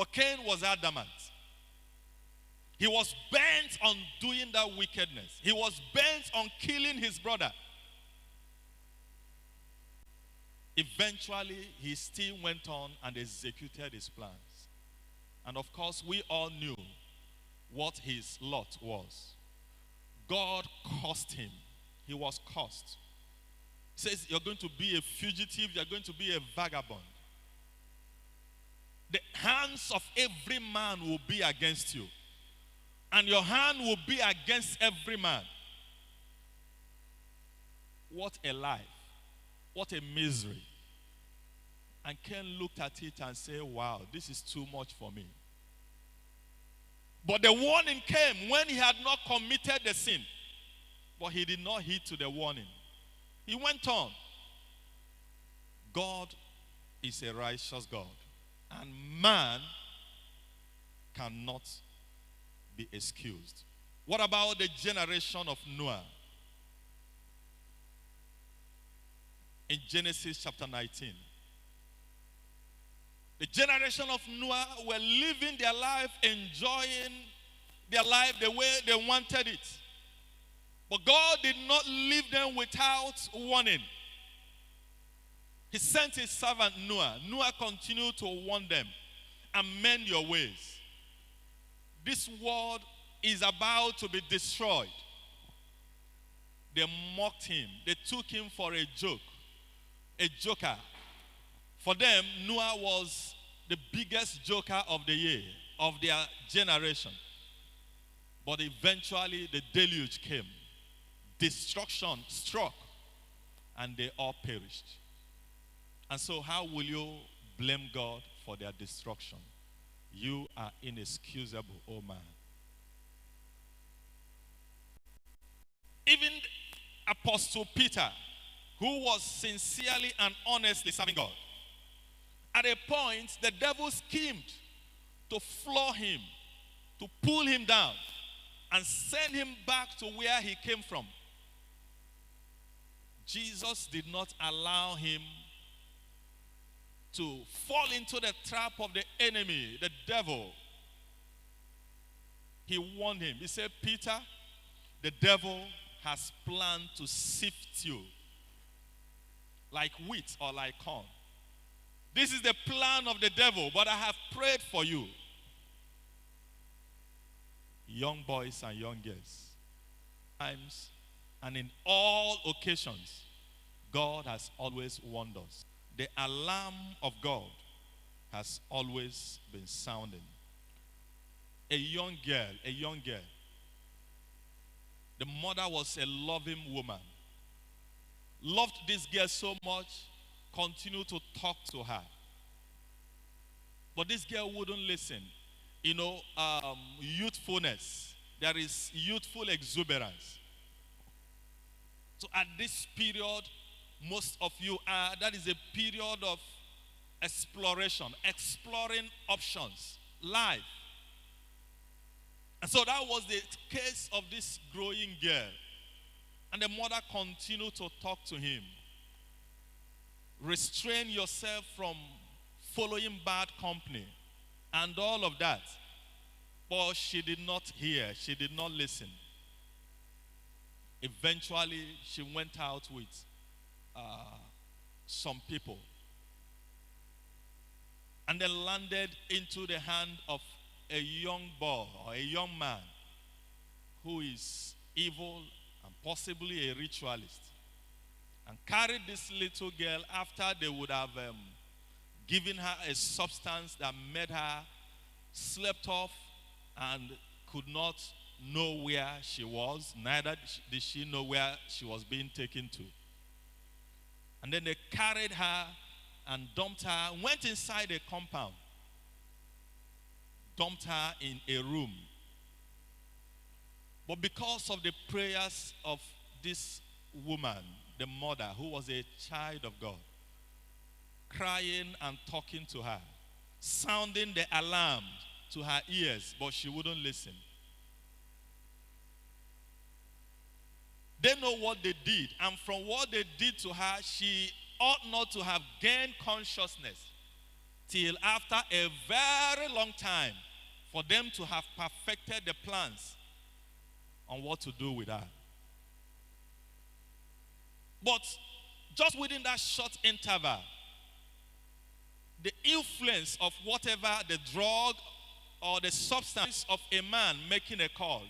But Cain was adamant. He was bent on doing that wickedness. He was bent on killing his brother. Eventually, he still went on and executed his plans. And of course, we all knew what his lot was. God cursed him. He was cursed. He says, you're going to be a fugitive, you're going to be a vagabond. The hands of every man will be against you. And your hand will be against every man. What a life. What a misery. And Cain looked at it and said, wow, this is too much for me. But the warning came when he had not committed the sin. But he did not heed to the warning. He went on. God is a righteous God. And man cannot be excused. What about the generation of Noah? In Genesis chapter 19. The generation of Noah were living their life, enjoying their life the way they wanted it. But God did not leave them without warning. He sent his servant Noah. Noah continued to warn them, amend your ways. This world is about to be destroyed. They mocked him. They took him for a joke, a joker. For them, Noah was the biggest joker of the year, of their generation. But eventually, the deluge came. Destruction struck, and they all perished. And so how will you blame God for their destruction? You are inexcusable, oh man. Even Apostle Peter, who was sincerely and honestly serving God, at a point, the devil schemed to floor him, to pull him down, and send him back to where he came from. Jesus did not allow him to fall into the trap of the enemy, the devil. He warned him. He said, Peter, the devil has planned to sift you like wheat or like corn. This is the plan of the devil, but I have prayed for you. Young boys and young girls, times and in all occasions, God has always warned us. The alarm of God has always been sounding. A young girl. The mother was a loving woman. Loved this girl so much, continued to talk to her. But this girl wouldn't listen. You know, youthfulness. There is youthful exuberance. So at this period, most of you are, that is a period of exploration, exploring options, life. And so that was the case of this growing girl. And the mother continued to talk to him. Restrain yourself from following bad company and all of that. But she did not hear. She did not listen. Eventually, she went out with some people. And then landed into the hand of a young boy or a young man who is evil and possibly a ritualist. And carried this little girl after they would have given her a substance that made her slept off and could not know where she was. Neither did she know where she was being taken to. And then they carried her and dumped her, went inside a compound, dumped her in a room. But because of the prayers of this woman, the mother, who was a child of God, crying and talking to her, sounding the alarm to her ears, but she wouldn't listen. They know what they did, and from what they did to her, she ought not to have gained consciousness till after a very long time for them to have perfected the plans on what to do with her. But just within that short interval, the influence of whatever the drug or the substance of a man making a call